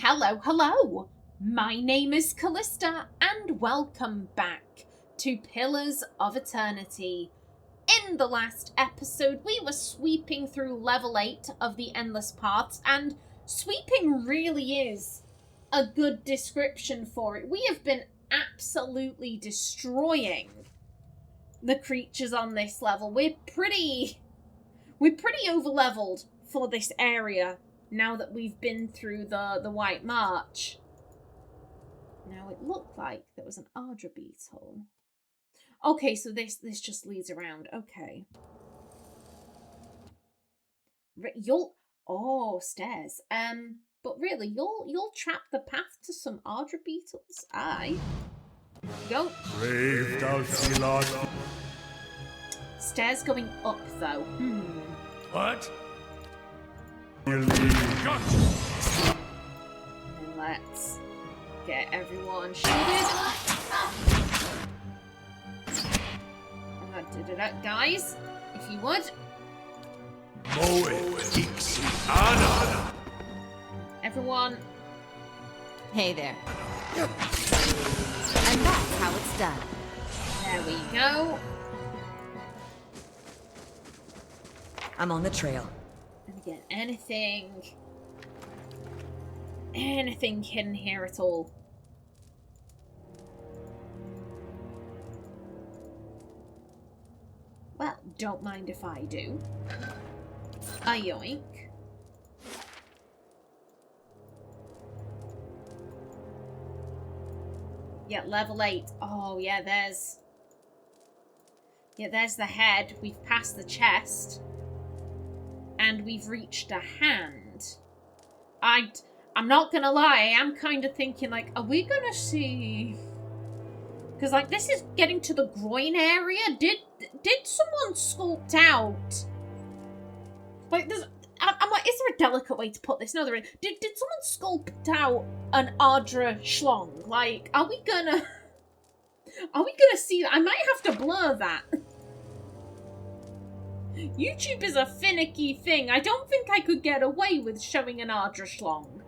Hello, hello! My name is Callista, and welcome back to Pillars of Eternity. In the last episode, we were sweeping through level 8 of the Endless Paths, and sweeping really is a good description for it. We have been absolutely destroying the creatures on this level. We're pretty over-leveled for this area now that we've been through the White March. Now, it looked like there was an adra beetle. Okay, so this just leads around. Okay. Stairs. But really, you'll trap the path to some adra beetles. Aye. Go. Brave thou see lot. Stairs going up, though. What? And let's get everyone shielded. Guys, if you would. Everyone. Hey there. And that's how it's done. There we go. I'm on the trail. And again, anything hidden here at all. Well, don't mind if I do. A yoink. Yeah, level 8. Oh, yeah, there's the head. We've passed the chest. And we've reached a hand. I'm not gonna lie, I am kind of thinking, like, are we gonna see... Because, like, this is getting to the groin area. Did someone sculpt out... Like, I'm like, is there a delicate way to put this? No, there is. Did someone sculpt out an adra schlong? Like, are we gonna see that? I might have to blur that. YouTube is a finicky thing. I don't think I could get away with showing an adra schlong.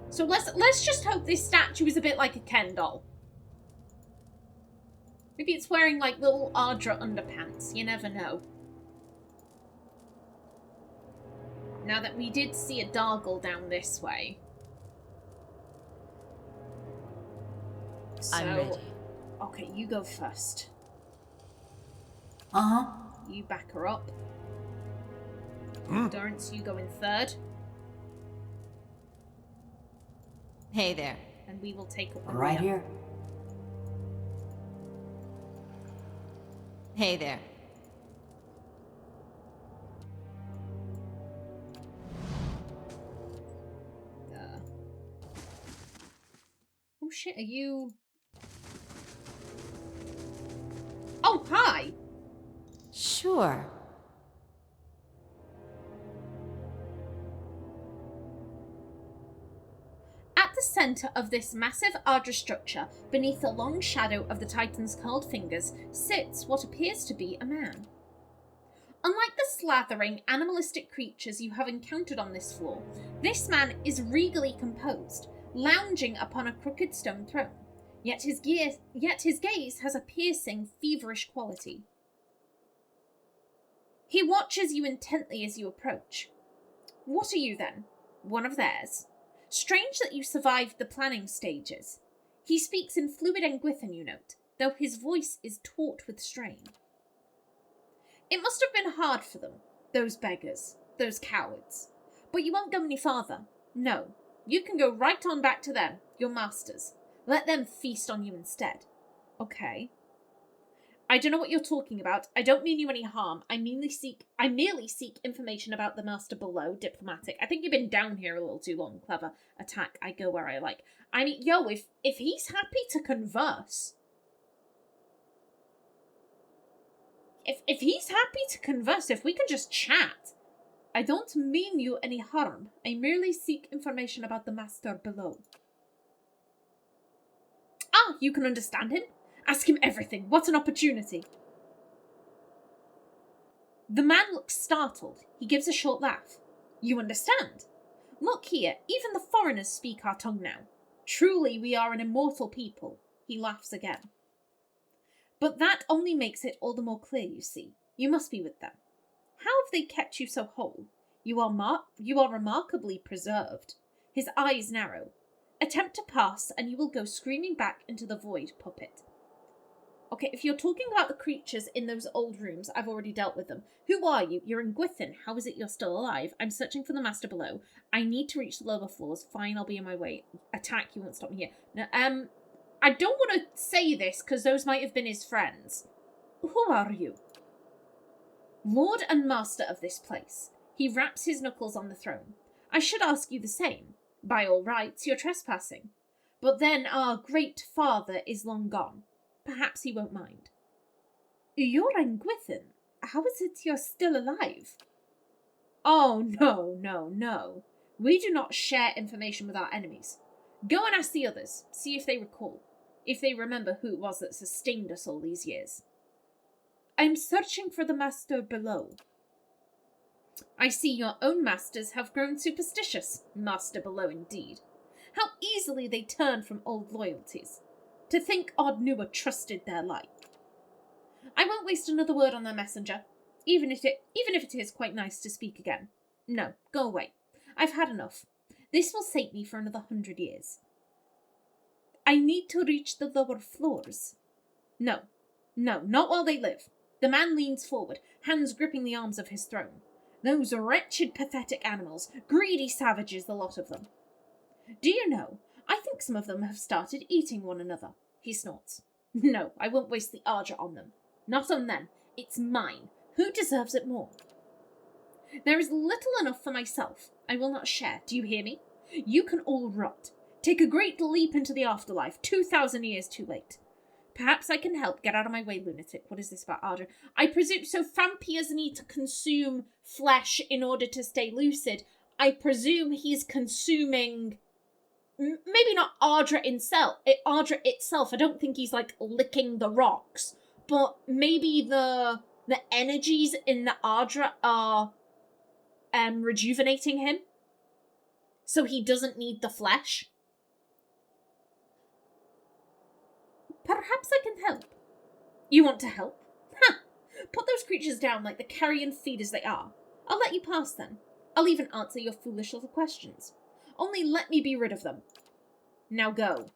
So let's just hope this statue is a bit like a Ken doll. Maybe it's wearing like little adra underpants. You never know. Now that we did see a Dargle down this way. So, I'm ready. Okay, you go first. Uh-huh. You back her up. Dorrance, you go in third. Hey there. And we will take up the Right rear. here. Hey there. Oh shit, are you... Oh, hi! Sure. At the center of this massive adra structure, beneath the long shadow of the Titan's curled fingers, sits what appears to be a man. Unlike the slathering, animalistic creatures you have encountered on this floor, this man is regally composed, lounging upon a crooked stone throne. Yet his gaze has a piercing, feverish quality. He watches you intently as you approach. What are you, then? One of theirs? Strange that you survived the planning stages. He speaks in fluid Engwithan, you note, though his voice is taut with strain. It must have been hard for them, those beggars, those cowards. But you won't go any farther. No, you can go right on back to them, your masters. Let them feast on you instead. Okay. I don't know what you're talking about. I don't mean you any harm. I merely seek information about the master below. Diplomatic. I think you've been down here a little too long. Clever. Attack. I go where I like. I mean, yo, if he's happy to converse... If he's happy to converse, if we can just chat... I don't mean you any harm. I merely seek information about the master below. Ah, you can understand him? Ask him everything. What an opportunity. The man looks startled. He gives a short laugh. You understand? Look here, even the foreigners speak our tongue now. Truly we are an immortal people. He laughs again. But that only makes it all the more clear, you see. You must be with them. How have they kept you so whole? You are remarkably preserved. His eyes narrow. Attempt to pass, and you will go screaming back into the void, puppet. Okay, if you're talking about the creatures in those old rooms, I've already dealt with them. Who are you? You're in Gwithin. How is it you're still alive? I'm searching for the master below. I need to reach the lower floors. Fine, I'll be on my way. Attack, you won't stop me here. No, I don't want to say this, because those might have been his friends. Who are you? Lord and master of this place. He raps his knuckles on the throne. I should ask you the same. By all rights, you're trespassing. But then our great father is long gone. Perhaps he won't mind. You're in Gwithin. How is it you're still alive? Oh, no. We do not share information with our enemies. Go and ask the others. See if they recall. If they remember who it was that sustained us all these years. I'm searching for the master below. I see your own masters have grown superstitious. Master below, indeed. How easily they turn from old loyalties. To think Od Nua trusted their life. I won't waste another word on their messenger, even if it is quite nice to speak again. No, go away. I've had enough. This will sate me for another 100 years. I need to reach the lower floors. No, not while they live. The man leans forward, hands gripping the arms of his throne. Those wretched, pathetic animals, greedy savages, the lot of them. Do you know, I think some of them have started eating one another. He snorts. No, I won't waste the adra on them. Not on them. It's mine. Who deserves it more? There is little enough for myself. I will not share. Do you hear me? You can all rot. Take a great leap into the afterlife, 2,000 years too late. Perhaps I can help. Get out of my way, lunatic. What is this about adra? I presume, so Fampyrs need to consume flesh in order to stay lucid. I presume he's consuming... Maybe not adra itself. I don't think he's, like, licking the rocks. But maybe the energies in the adra are rejuvenating him. So he doesn't need the flesh. Perhaps I can help. You want to help? Ha! Put those creatures down like the carrion feeders they are. I'll let you pass then. I'll even answer your foolish little questions. Only let me be rid of them. Now go.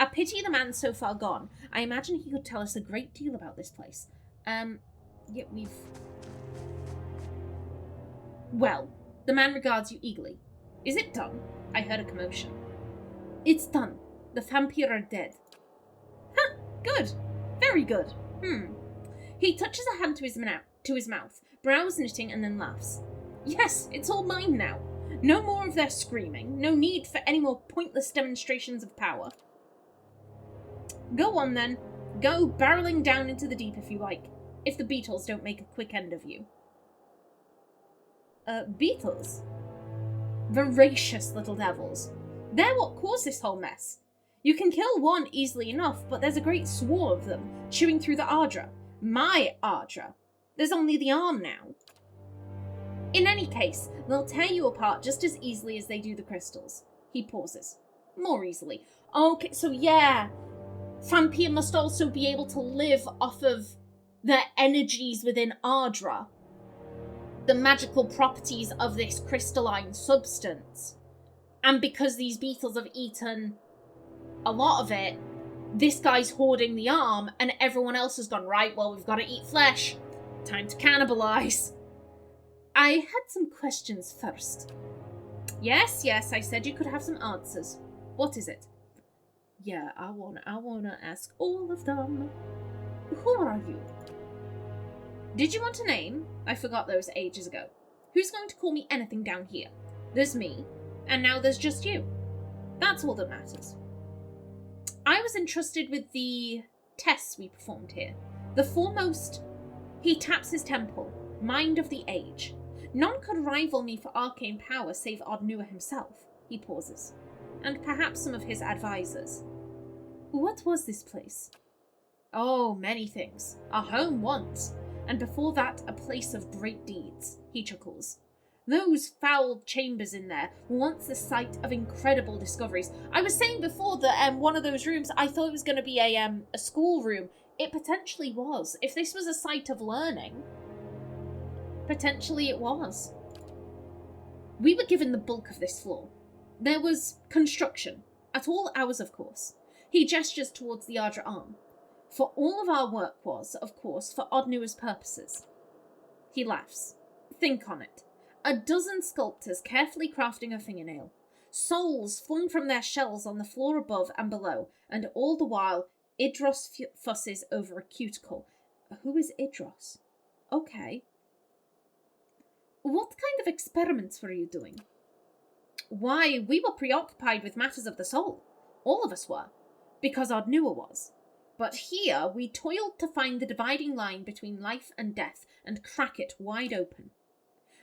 A pity the man's so far gone. I imagine he could tell us a great deal about this place. Yet we've... Well, the man regards you eagerly. Is it done? I heard a commotion. It's done. The Fampyr are dead. Huh, good. Very good. He touches a hand to his mouth, brows knitting, and then laughs. Yes, it's all mine now. No more of their screaming. No need for any more pointless demonstrations of power. Go on, then. Go barreling down into the deep if you like. If the beetles don't make a quick end of you. Beetles? Voracious little devils. They're what caused this whole mess. You can kill one easily enough, but there's a great swarm of them, chewing through the adra. My adra. There's only the arm now. In any case, they'll tear you apart just as easily as they do the crystals. He pauses. More easily. Okay, so yeah. Fampyr must also be able to live off of the energies within adra. The magical properties of this crystalline substance. And because these beetles have eaten a lot of it, this guy's hoarding the arm, and everyone else has gone, right, well, we've got to eat flesh. Time to cannibalize. I had some questions first. Yes, I said you could have some answers. What is it? Yeah, I wanna ask all of them. Who are you? Did you want a name? I forgot those ages ago. Who's going to call me anything down here? There's me, and now there's just you. That's all that matters. I was entrusted with the tests we performed here. The foremost, he taps his temple, mind of the age. None could rival me for arcane power save Od Nua himself. He pauses. And perhaps some of his advisors. What was this place? Oh, many things. Our home once. And before that, a place of great deeds. He chuckles. Those foul chambers in there were once the site of incredible discoveries. I was saying before that one of those rooms, I thought it was going to be a school room. It potentially was. If this was a site of learning, potentially it was. We were given the bulk of this floor. There was construction, at all hours of course. He gestures towards the Adra arm. For all of our work was, of course, for Od Nua's purposes. He laughs. Think on it. A dozen sculptors carefully crafting a fingernail. Souls flung from their shells on the floor above and below, and all the while, Idros fusses over a cuticle. Who is Idros? Okay. What kind of experiments were you doing? Why, we were preoccupied with matters of the soul. All of us were. Because Od Nua was. But here we toiled to find the dividing line between life and death and crack it wide open.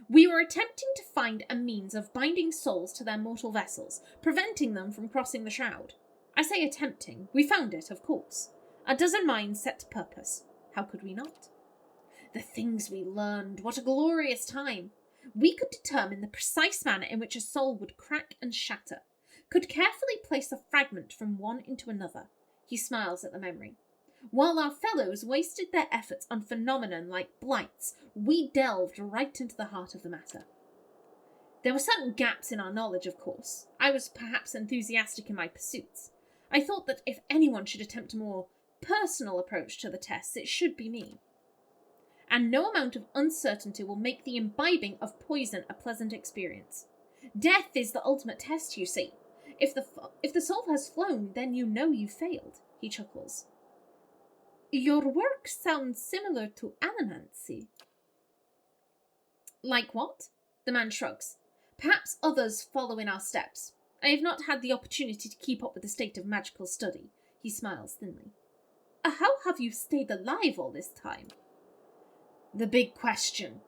We were attempting to find a means of binding souls to their mortal vessels, preventing them from crossing the shroud. I say attempting. We found it, of course. A dozen minds set to purpose. How could we not? The things we learned, what a glorious time. We could determine the precise manner in which a soul would crack and shatter, could carefully place a fragment from one into another. He smiles at the memory. While our fellows wasted their efforts on phenomenon like blights, we delved right into the heart of the matter. There were certain gaps in our knowledge, of course. I was perhaps enthusiastic in my pursuits. I thought that if anyone should attempt a more personal approach to the tests, it should be me. And no amount of uncertainty will make the imbibing of poison a pleasant experience. Death is the ultimate test, you see. If the soul has flown, then you know you failed, he chuckles. Your work sounds similar to animancy. Like what? The man shrugs. Perhaps others follow in our steps. I have not had the opportunity to keep up with the state of magical study. He smiles thinly. How have you stayed alive all this time? The big question.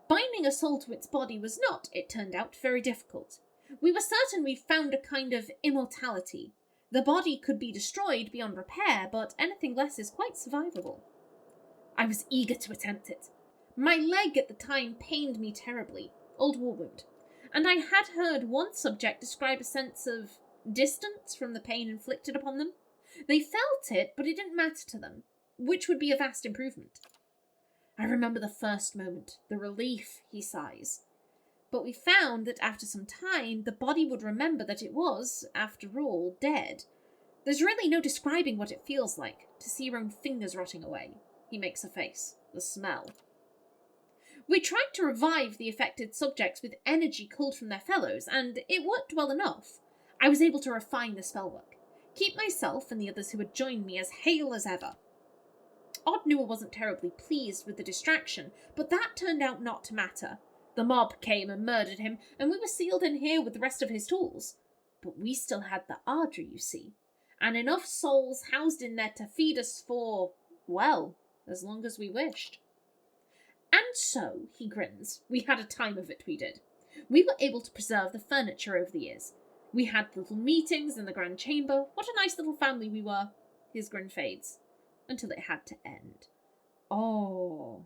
Binding a soul to its body was not, it turned out, very difficult. We were certain we'd found a kind of immortality. The body could be destroyed beyond repair, but anything less is quite survivable. I was eager to attempt it. My leg at the time pained me terribly, old war wound, and I had heard one subject describe a sense of distance from the pain inflicted upon them. They felt it, but it didn't matter to them, which would be a vast improvement. I remember the first moment, the relief, he sighs. But we found that after some time, the body would remember that it was, after all, dead. There's really no describing what it feels like, to see your own fingers rotting away. He makes a face. The smell. We tried to revive the affected subjects with energy culled from their fellows, and it worked well enough. I was able to refine the spellwork, keep myself and the others who had joined me as hale as ever. Od Nua wasn't terribly pleased with the distraction, but that turned out not to matter. The mob came and murdered him, and we were sealed in here with the rest of his tools. But we still had the Adra, you see, and enough souls housed in there to feed us for, well, as long as we wished. And so, he grins, we had a time of it, we did. We were able to preserve the furniture over the years. We had little meetings in the grand chamber. What a nice little family we were. His grin fades, until it had to end. Oh.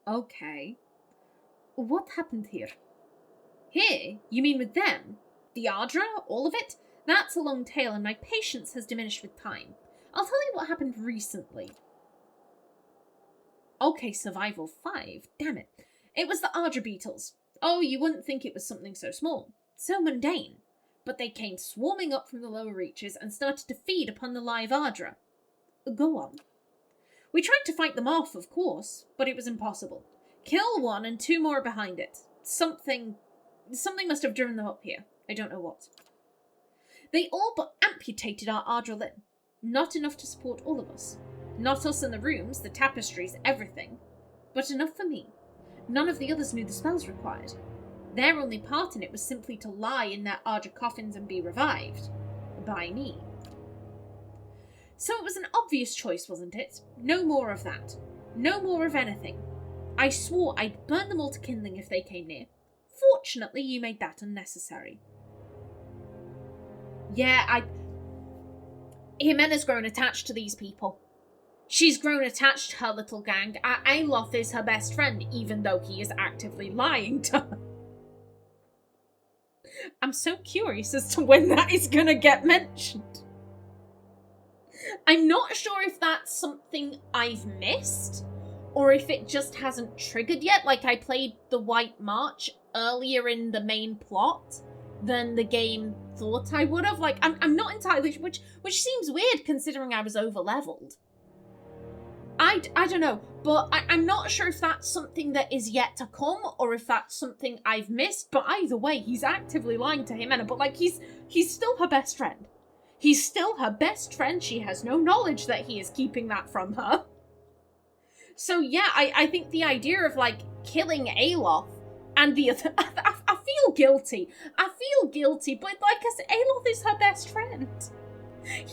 Okay. What happened here? Here? You mean with them? The Adra? All of it? That's a long tale, and my patience has diminished with time. I'll tell you what happened recently. Okay, Survival 5. Damn it. It was the Adra beetles. Oh, you wouldn't think it was something so small. So mundane. But they came swarming up from the lower reaches and started to feed upon the live Adra. Go on. We tried to fight them off, of course, but it was impossible. Kill one and two more behind it. Something must have driven them up here. I don't know what. They all but amputated our Adra limb. Not enough to support all of us. Not us in the rooms, the tapestries, everything. But enough for me. None of the others knew the spells required. Their only part in it was simply to lie in their Adra coffins and be revived. By me. So it was an obvious choice, wasn't it? No more of that. No more of anything. I swore I'd burn them all to kindling if they came near. Fortunately, you made that unnecessary. Yeah, Ximena's grown attached to these people. She's grown attached to her little gang. Aloth is her best friend, even though he is actively lying to her. I'm so curious as to when that is going to get mentioned. I'm not sure if that's something I've missed, or if it just hasn't triggered yet. Like, I played the White March earlier in the main plot than the game thought I would have. Like, I'm not entirely sure, which seems weird considering I was over-leveled. I don't know, but I'm not sure if that's something that is yet to come, or if that's something I've missed, but either way, he's actively lying to Ximena, but, like, he's still her best friend. He's still her best friend. She has no knowledge that he is keeping that from her. So yeah, I think the idea of, like, killing Aloth and the other... I feel guilty. I feel guilty, but like I said, Aloth is her best friend.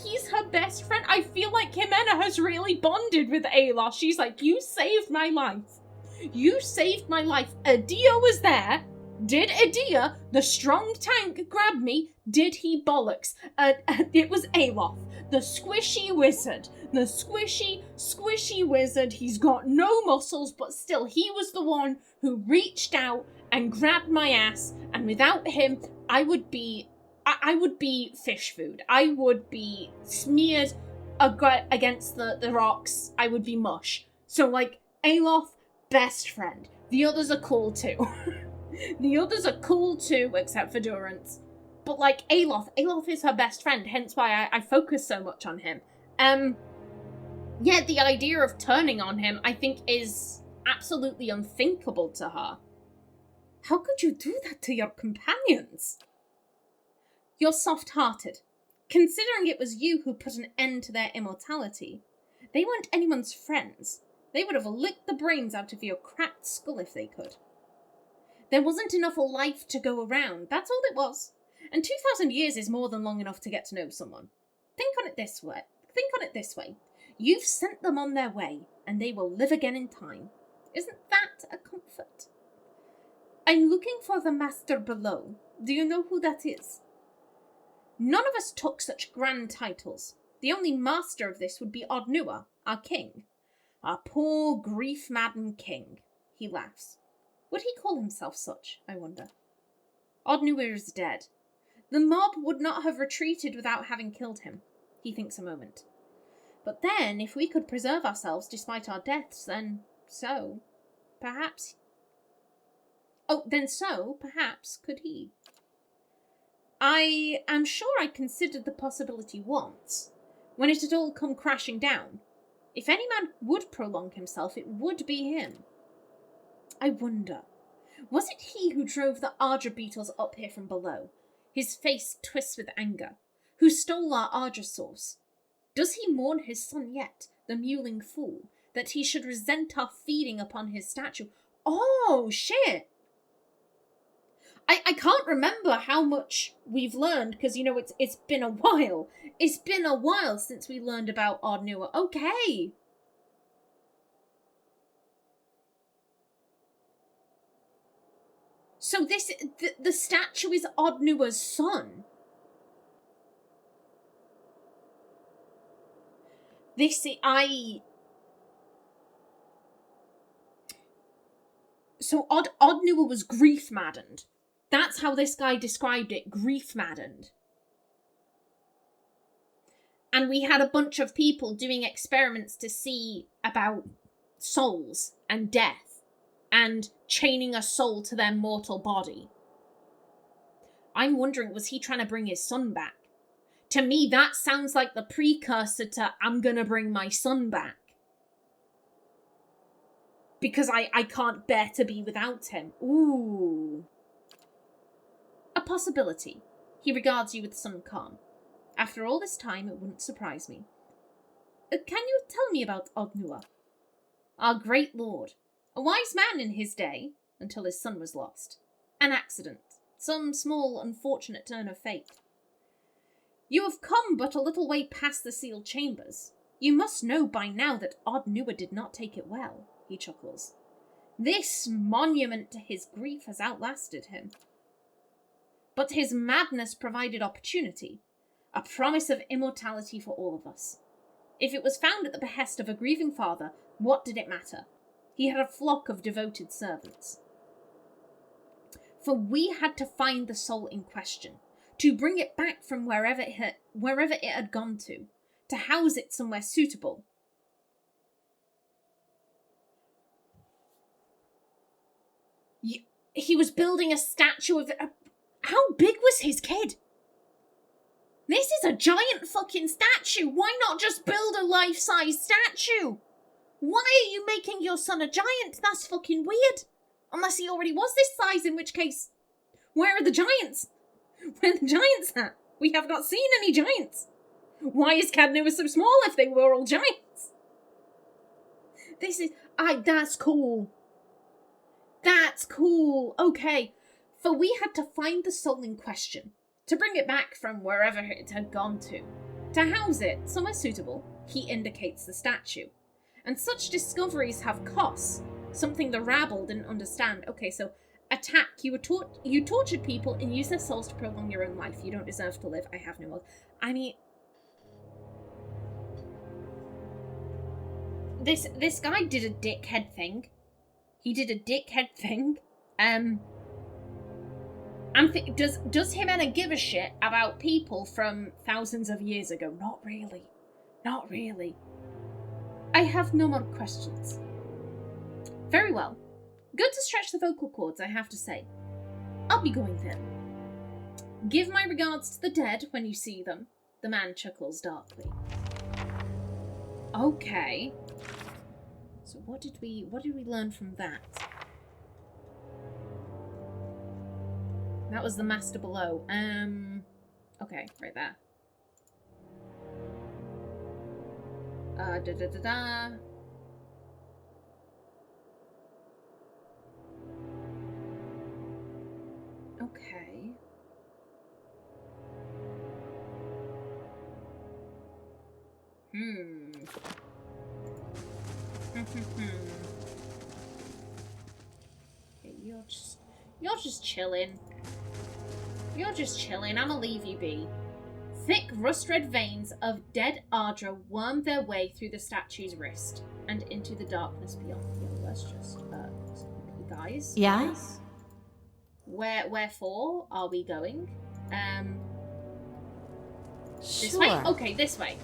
He's her best friend. I feel like Ximena has really bonded with Aloth. She's like, you saved my life. You saved my life. Adia was there. Did Adia, the strong tank, grab me? Did he bollocks? It was Aloth, the squishy wizard. The squishy wizard. He's got no muscles, but still, he was the one who reached out and grabbed my ass. And without him, I would be fish food. I would be smeared against the rocks. I would be mush. So, like, Aloth, best friend. The others are cool too. The others are cool too, except for Durance. But, like, Aloth is her best friend, hence why I focus so much on him. Yeah, the idea of turning on him, I think, is absolutely unthinkable to her. How could you do that to your companions? You're soft-hearted. Considering it was you who put an end to their immortality, they weren't anyone's friends. They would have licked the brains out of your cracked skull if they could. There wasn't enough life to go around, that's all it was. And 2,000 years is more than long enough to get to know someone. Think on it this way. You've sent them on their way, and they will live again in time. Isn't that a comfort? I'm looking for the master below. Do you know who that is? None of us took such grand titles. The only master of this would be Od Nua, our king. Our poor, grief-maddened king. He laughs. Would he call himself such, I wonder? Od Nua is dead. The mob would not have retreated without having killed him. He thinks a moment. But then, if we could preserve ourselves despite our deaths, then perhaps could he. I am sure I considered the possibility once, when it had all come crashing down. If any man would prolong himself, it would be him. I wonder, was it he who drove the adra beetles up here from below? His face twists with anger. Who stole our adra source? Does he mourn his son yet, the mewling fool, that he should resent our feeding upon his statue? Oh, shit! I can't remember how much we've learned, because, you know, it's been a while. It's been a while since we learned about Od Nua. Okay. So the statue is Od Nua's son. So Od Nua was grief-maddened. That's how this guy described it, grief-maddened. And we had a bunch of people doing experiments to see about souls and death and chaining a soul to their mortal body. I'm wondering, was he trying to bring his son back? To me, that sounds like the precursor to I'm gonna bring my son back. Because I can't bear to be without him. Ooh. A possibility. He regards you with some calm. After all this time, it wouldn't surprise me. Can you tell me about Od Nua? Our great lord. A wise man in his day, until his son was lost. An accident. Some small, unfortunate turn of fate. You have come but a little way past the sealed chambers. You must know by now that Od Nua did not take it well, he chuckles. This monument to his grief has outlasted him. But his madness provided opportunity, a promise of immortality for all of us. If it was found at the behest of a grieving father, what did it matter? He had a flock of devoted servants. For we had to find the soul in question, to bring it back from wherever it had gone to house it somewhere suitable. He was building a statue of... How big was his kid? This is a giant fucking statue. Why not just build a life-size statue? Why are you making your son a giant? That's fucking weird. Unless he already was this size, in which case, where are the giants? Where are the giants at? We have not seen any giants. Why is Cadnua so small if they were all giants? That's cool. That's cool. Okay. For we had to find the soul in question, to bring it back from wherever it had gone to house it somewhere suitable. He indicates the statue. And such discoveries have costs, something the rabble didn't understand. Okay, so attack. You tortured people and used their souls to prolong your own life. You don't deserve to live. I have no more. I mean, this guy did a dickhead thing. He did a dickhead thing. Does Ximena give a shit about people from thousands of years ago? Not really. Not really. I have no more questions. Very well. Good to stretch the vocal cords, I have to say. I'll be going then. Give my regards to the dead when you see them. The man chuckles darkly. Okay. So what did we learn from that? That was the master below. Okay, right there. Okay. Okay, you're just chilling. You're just chilling. I'ma leave you be. Thick, rust-red veins of dead Adra wormed their way through the statue's wrist and into the darkness beyond. Yeah, let's just, guys. Yeah? Guys, wherefore are we going? This way? Okay, this way.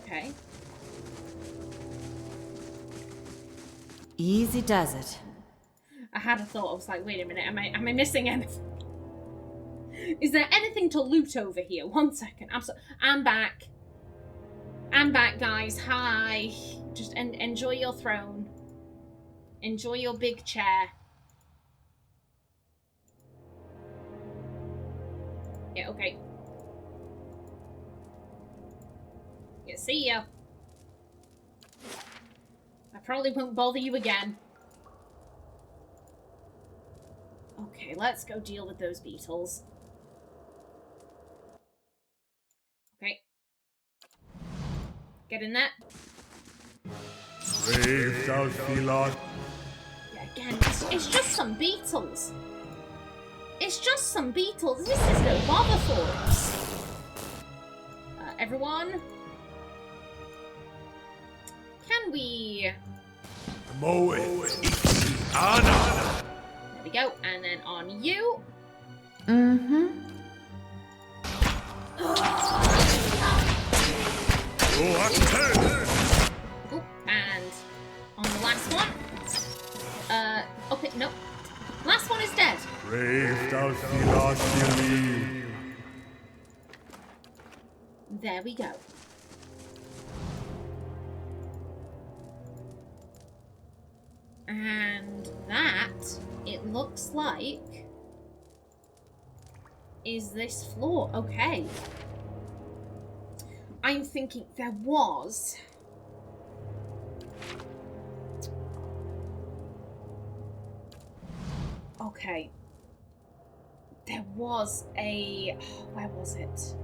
Okay. Easy does it. I had a thought. I was like, wait a minute, am I missing anything? Is there anything to loot over here? 1 second. I'm back. I'm back, guys. Hi. Just enjoy your throne. Enjoy your big chair. Yeah, okay. Yeah, see ya. I probably won't bother you again. Okay, let's go deal with those beetles. Okay. Get in there. Brave thou Philot. Yeah, again, it's just some beetles. It's just some beetles. This is no bother for us. Everyone? Can we... There we go. And then on you. Mm-hmm. Oh, and on the last one. Okay, no. Last one is dead. Brave thou Philot. There we go. And that, it looks like, is this floor. Okay. I'm thinking there was... Okay. There was a... Where was it?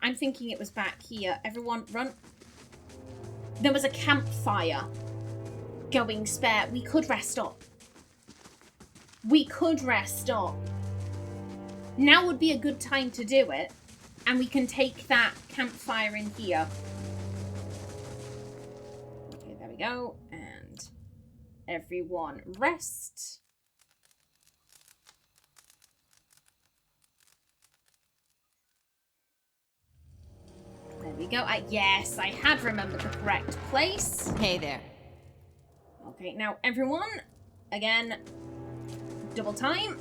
I'm thinking it was back here. Everyone, run. There was a campfire going spare. We could rest up. We could rest up. Now would be a good time to do it, and we can take that campfire in here. Okay, there we go, and everyone rest. There we go. Yes, I had remembered the correct place. Hey there. Okay, now everyone, again, double time.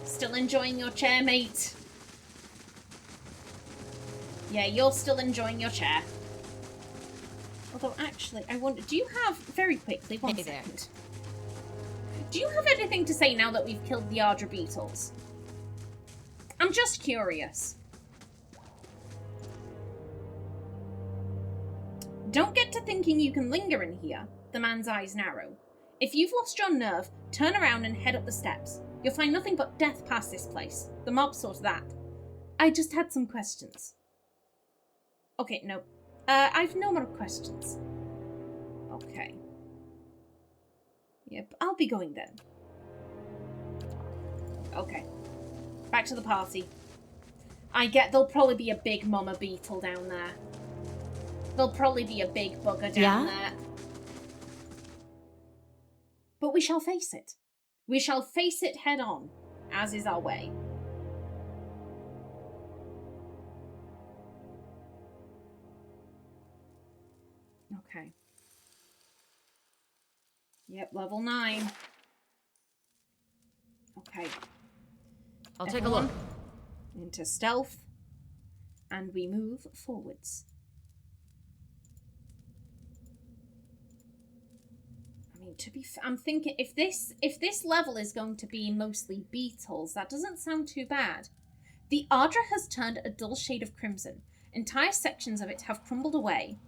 Still enjoying your chair, mate? Yeah, you're still enjoying your chair. Although, actually, I wonder, do you have, very quickly, one second. Do you have anything to say now that we've killed the Adra beetles? I'm just curious. Don't get to thinking you can linger in here. The man's eyes narrow. If you've lost your nerve, turn around and head up the steps. You'll find nothing but death past this place. The mob sort that. I just had some questions. Okay, no. I've no more questions. Okay. Yep, I'll be going then. Okay. Back to the party. I get there'll probably be a big mama beetle down there. There'll probably be a big bugger down there. But we shall face it. We shall face it head on, as is our way. Okay. Yep, level 9. Okay. I'll take a look. Into stealth. And we move forwards. I mean, to be I'm thinking if this level is going to be mostly beetles, that doesn't sound too bad. The Adra has turned a dull shade of crimson. Entire sections of it have crumbled away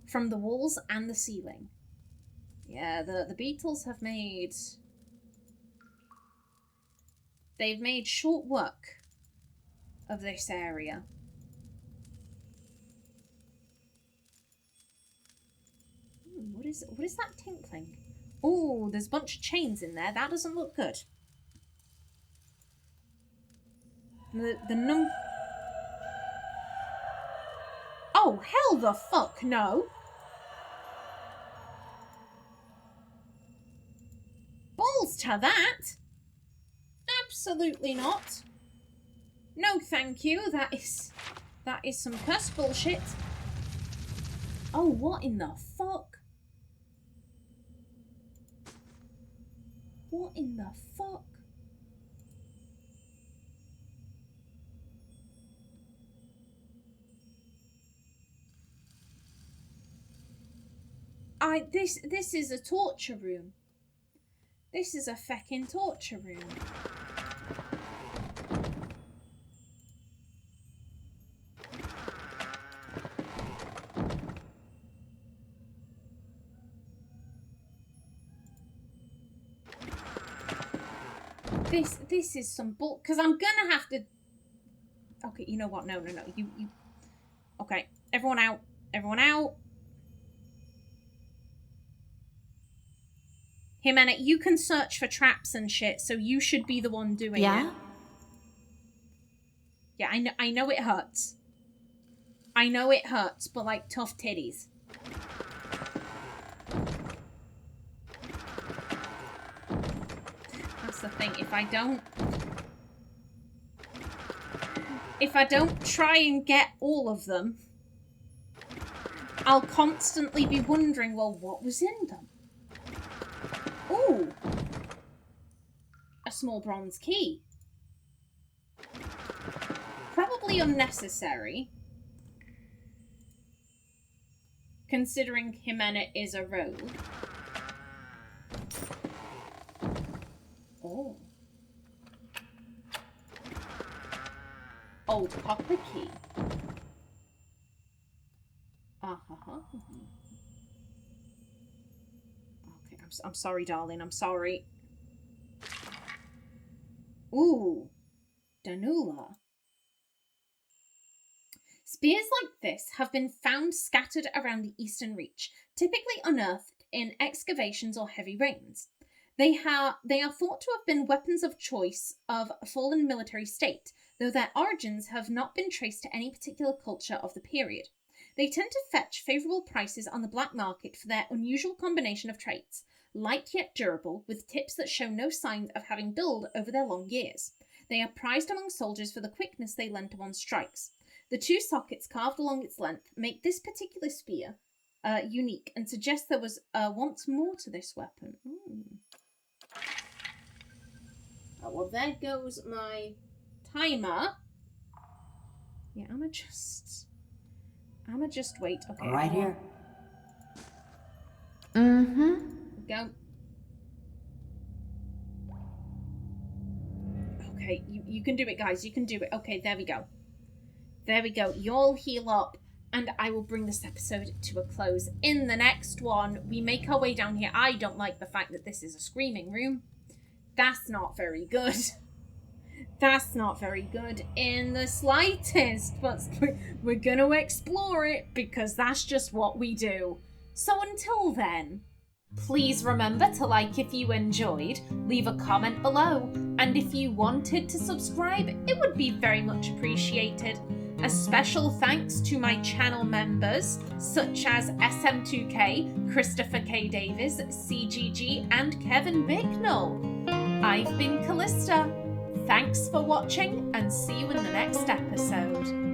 from the walls and the ceiling. Yeah, the beetles have made... They've made short work of this area. What is that tinkling? Oh, there's a bunch of chains in there. That doesn't look good. Oh, hell the fuck no. Balls to that. Absolutely not. No, thank you. That is some cuss bullshit. Oh, what in the fuck? What in the fuck? This is a torture room. This is a feckin' torture room. This is some bull... Because I'm gonna have to... Okay, you know what? No. You... Okay, everyone out. Everyone out. Ximena, you can search for traps and shit, so you should be the one doing it. Yeah, I know it hurts. I know it hurts, but like tough titties. That's the thing. If I don't try and get all of them, I'll constantly be wondering, well, what was in them? Ooh! A small bronze key. Probably unnecessary, considering Ximena is a rogue. Oh. Old copper key. Okay, I'm sorry, darling. I'm sorry. Ooh. Od Nua. Spears like this have been found scattered around the Eastern Reach, typically unearthed in excavations or heavy rains. They are thought to have been weapons of choice of a fallen military state, though their origins have not been traced to any particular culture of the period. They tend to fetch favourable prices on the black market for their unusual combination of traits, light yet durable, with tips that show no signs of having dulled over their long years. They are prized among soldiers for the quickness they lend to one's strikes. The 2 sockets carved along its length make this particular spear unique and suggest there was once more to this weapon. Oh, well, there goes my timer. Yeah, I'ma just wait. Okay. Right here. Go. Okay, you can do it, guys. You can do it. Okay, there we go. There we go. You'll heal up, and I will bring this episode to a close. In the next one, we make our way down here. I don't like the fact that this is a screaming room. That's not very good. That's not very good in the slightest, but we're going to explore it because that's just what we do. So until then, please remember to like if you enjoyed, leave a comment below, and if you wanted to subscribe, it would be very much appreciated. A special thanks to my channel members, such as SM2K, Christopher K. Davis, CGG, and Kevin Bicknell. I've been Callista. Thanks for watching, and see you in the next episode.